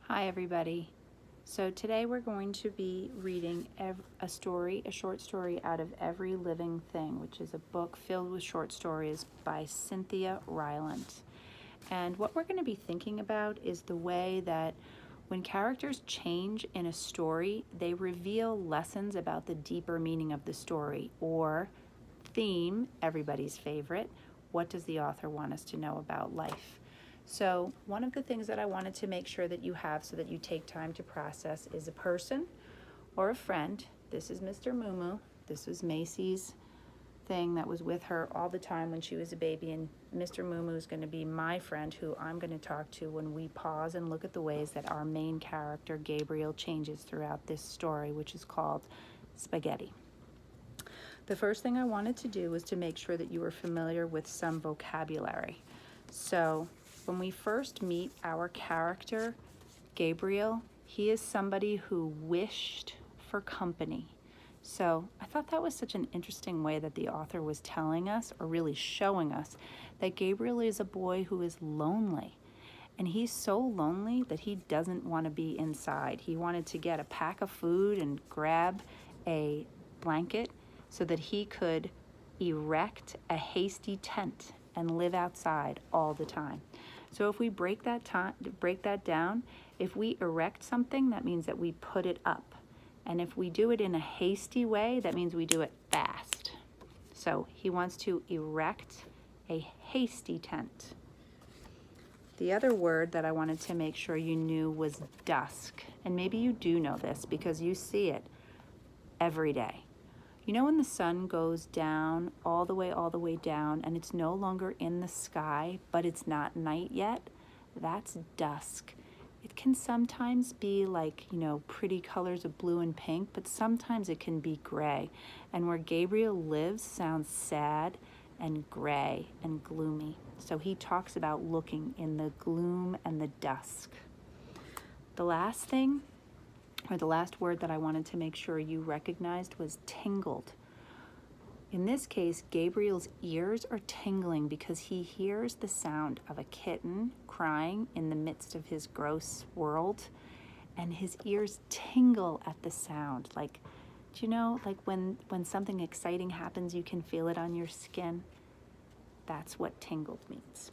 Hi everybody. So today we're going to be reading a short story out of Every Living Thing, which is a book filled with short stories by Cynthia Rylant. And what we're going to be thinking about is the way that when characters change in a story, they reveal lessons about the deeper meaning of the story, or theme, everybody's favorite. What does the author want us to know about life? So one of the things that I wanted to make sure that you have so that you take time to process is a person or a friend. This is Mr. Moo. This was Macy's thing that was with her all the time when she was a baby, and Mr. Moo is going to be my friend who I'm going to talk to when we pause and look at the ways that our main character, Gabriel, changes throughout this story, which is called Spaghetti. The first thing I wanted to do was to make sure that you were familiar with some vocabulary. So when we first meet our character, Gabriel, he is somebody who wished for company. So I thought that was such an interesting way that the author was telling us, or really showing us, that Gabriel is a boy who is lonely. And he's so lonely that he doesn't want to be inside. He wanted to get a pack of food and grab a blanket so that he could erect a hasty tent and live outside all the time. So if we break that down, if we erect something, that means that we put it up. And if we do it in a hasty way, that means we do it fast. So he wants to erect a hasty tent. The other word that I wanted to make sure you knew was dusk. And maybe you do know this because you see it every day. You know when the sun goes down, all the way down, and it's no longer in the sky, but it's not night yet? That's dusk. It can sometimes be like, pretty colors of blue and pink, but sometimes it can be gray. And where Gabriel lives sounds sad and gray and gloomy. So he talks about looking in the gloom and the dusk. The last word that I wanted to make sure you recognized was tingled. In this case, Gabriel's ears are tingling because he hears the sound of a kitten crying in the midst of his gross world, and his ears tingle at the sound. Like, do you know, like when something exciting happens, you can feel it on your skin? That's what tingled means.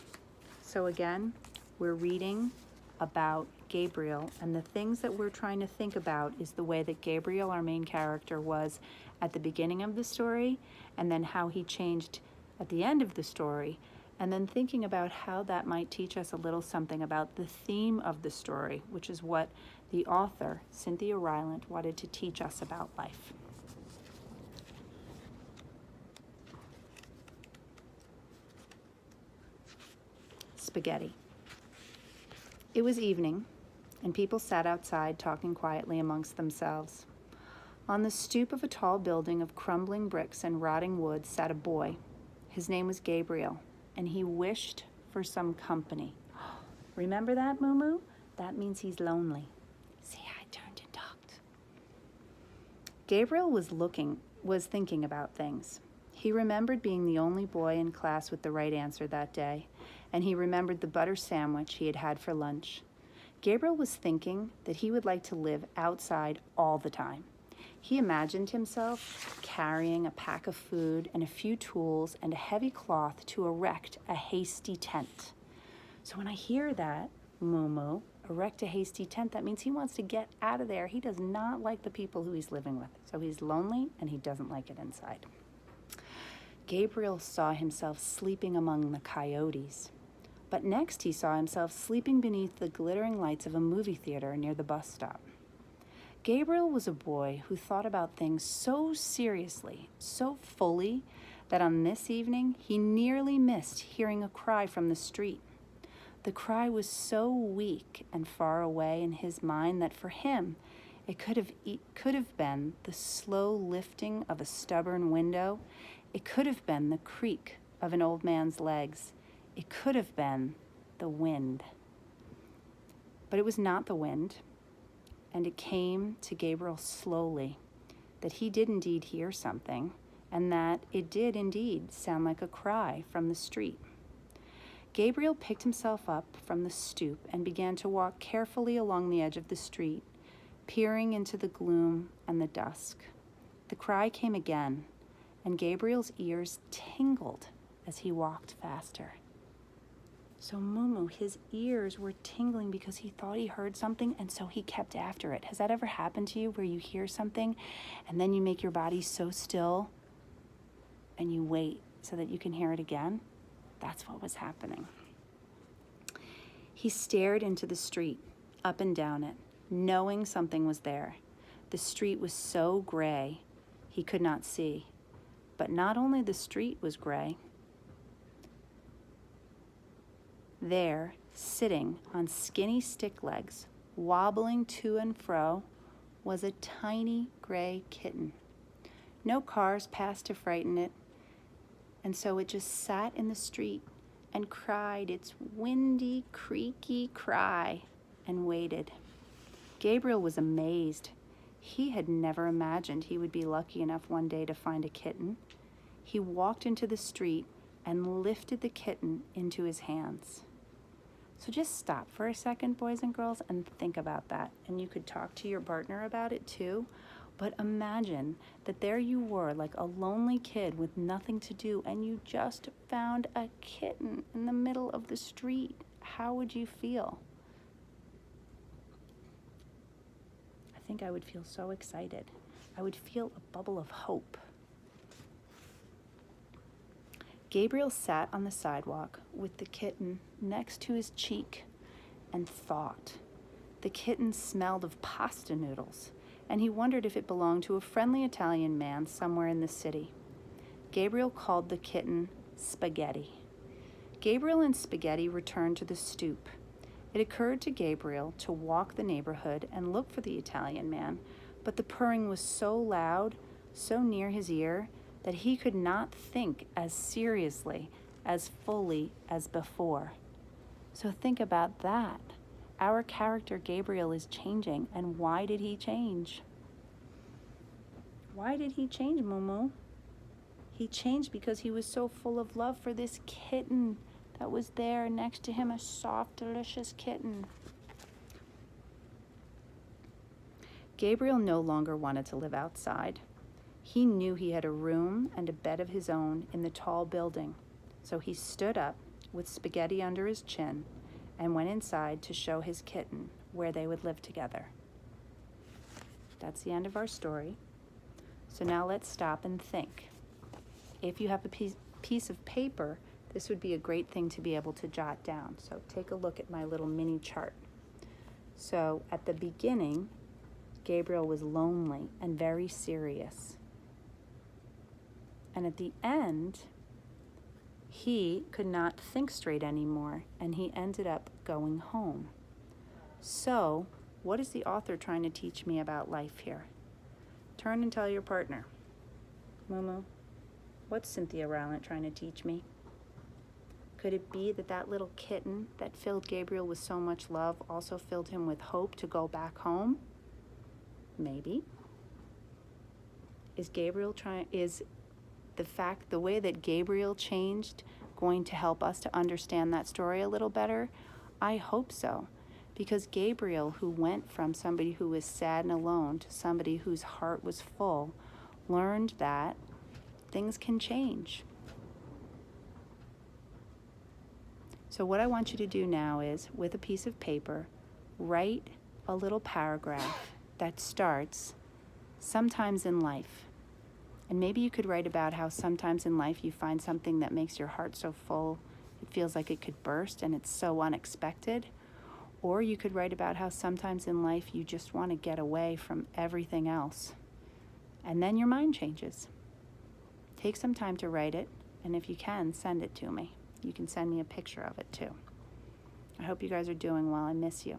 So again, we're reading about Gabriel, and the things that we're trying to think about is the way that Gabriel, our main character, was at the beginning of the story, and then how he changed at the end of the story, and then thinking about how that might teach us a little something about the theme of the story, which is what the author, Cynthia Rylant, wanted to teach us about life. Spaghetti. It was evening, and people sat outside talking quietly amongst themselves. On the stoop of a tall building of crumbling bricks and rotting wood sat a boy. His name was Gabriel, and he wished for some company. Remember that, Moo? That means he's lonely. See, I turned and talked. Gabriel was thinking about things. He remembered being the only boy in class with the right answer that day, and he remembered the butter sandwich he had had for lunch. Gabriel was thinking that he would like to live outside all the time. He imagined himself carrying a pack of food and a few tools and a heavy cloth to erect a hasty tent. So when I hear that, Moo, erect a hasty tent, that means he wants to get out of there. He does not like the people who he's living with. So he's lonely and he doesn't like it inside. Gabriel saw himself sleeping among the coyotes. But next he saw himself sleeping beneath the glittering lights of a movie theater near the bus stop. Gabriel was a boy who thought about things so seriously, so fully, that on this evening he nearly missed hearing a cry from the street. The cry was so weak and far away in his mind that for him it could have been the slow lifting of a stubborn window. It could have been the creak of an old man's legs. It could have been the wind. But it was not the wind. And it came to Gabriel slowly that he did indeed hear something, and that it did indeed sound like a cry from the street. Gabriel picked himself up from the stoop and began to walk carefully along the edge of the street, peering into the gloom and the dusk. The cry came again, and Gabriel's ears tingled as he walked faster. So Mumu, his ears were tingling because he thought he heard something, and so he kept after it. Has that ever happened to you where you hear something and then you make your body so still and you wait so that you can hear it again? That's what was happening. He stared into the street, up and down it, knowing something was there. The street was so gray he could not see. But not only the street was gray. There, sitting on skinny stick legs, wobbling to and fro, was a tiny gray kitten. No cars passed to frighten it, and so it just sat in the street and cried its windy, creaky cry and waited. Gabriel was amazed. He had never imagined he would be lucky enough one day to find a kitten. He walked into the street and lifted the kitten into his hands. So just stop for a second, boys and girls, and think about that. And you could talk to your partner about it too. But imagine that there you were, like a lonely kid with nothing to do, and you just found a kitten in the middle of the street. How would you feel? I think I would feel so excited. I would feel a bubble of hope. Gabriel sat on the sidewalk with the kitten next to his cheek and thought. The kitten smelled of pasta noodles, and he wondered if it belonged to a friendly Italian man somewhere in the city. Gabriel called the kitten Spaghetti. Gabriel and Spaghetti returned to the stoop. It occurred to Gabriel to walk the neighborhood and look for the Italian man, but the purring was so loud, so near his ear, that he could not think as seriously, as fully as before. So think about that. Our character Gabriel is changing, and why did he change? Why did he change, Mumu? He changed because he was so full of love for this kitten that was there next to him, a soft, delicious kitten. Gabriel no longer wanted to live outside. He knew he had a room and a bed of his own in the tall building, so he stood up with Spaghetti under his chin and went inside to show his kitten where they would live together. That's the end of our story. So now let's stop and think. If you have a piece of paper, this would be a great thing to be able to jot down. So take a look at my little mini chart. So at the beginning, Gabriel was lonely and very serious. And at the end, he could not think straight anymore, and he ended up going home. So, what is the author trying to teach me about life here? Turn and tell your partner. Mumu, what's Cynthia Rylant trying to teach me? Could it be that that little kitten that filled Gabriel with so much love also filled him with hope to go back home? Maybe. Is the way that Gabriel changed going to help us to understand that story a little better? I hope so, because Gabriel, who went from somebody who was sad and alone to somebody whose heart was full, learned that things can change. So what I want you to do now is, with a piece of paper, write a little paragraph that starts, "Sometimes in life." And maybe you could write about how sometimes in life you find something that makes your heart so full it feels like it could burst and it's so unexpected. Or you could write about how sometimes in life you just want to get away from everything else. And then your mind changes. Take some time to write it, and if you can, send it to me. You can send me a picture of it too. I hope you guys are doing well. I miss you.